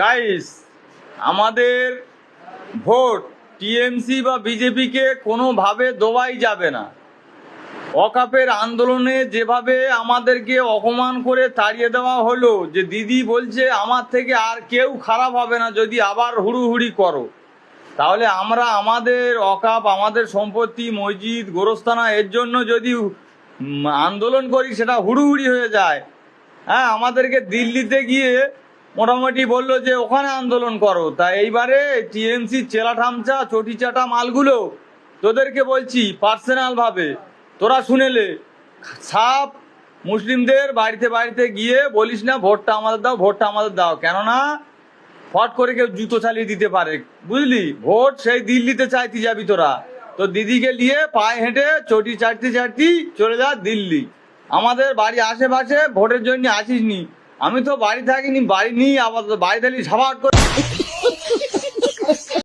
Guys, আমাদের vote TMC বা বিজেপিকে কোনোভাবে দেওয়াই যাবে না। ওয়াকফের আন্দোলনে যেভাবে আমাদেরকে অপমান করে তাড়িয়ে দেওয়া হলো, যে দিদি বলছে আমার থেকে আর কেউ খারাপ হবে না যদি আবার হুড়ুহুড়ি করো, তাহলে আমরা আমাদের ওয়াকফ, আমাদের সম্পত্তি, মসজিদ, গোরস্থানা এর জন্য যদি আন্দোলন করি, সেটা হুড়ুহুড়ি হয়ে যায়। হ্যাঁ, আমাদেরকে দিল্লিতে গিয়ে মোটামুটি বললো যে ওখানে আন্দোলন করো। তা এইবারে টিএমসি চেলা ঠামচা চটি চাটা মালগুলো তোদেরকে বলছি পার্সোনালভাবে, তোরা শুনেলে সাপ মুসলিমদের বাড়িতে বাড়িতে গিয়ে বলিস না ভোটটা আমাদের দাও, ভোটটা আমাদের দাও। কেননা ফট করে কেউ জুতো চালিয়ে দিতে পারে, বুঝলি? ভোট সেই দিল্লিতে চাইতে যাবি তোরা, তো দিদিকে নিয়ে পায়ে হেঁটে চটি চাটতে চাটতে চলে যা দিল্লি। আমাদের বাড়ি আশেপাশে ভোটের জন্য আসিস নি। আমি তো বাড়ি থাকিনি, বাড়ি নিয়ে আবার বাড়ি থাকি ঝাপাট করে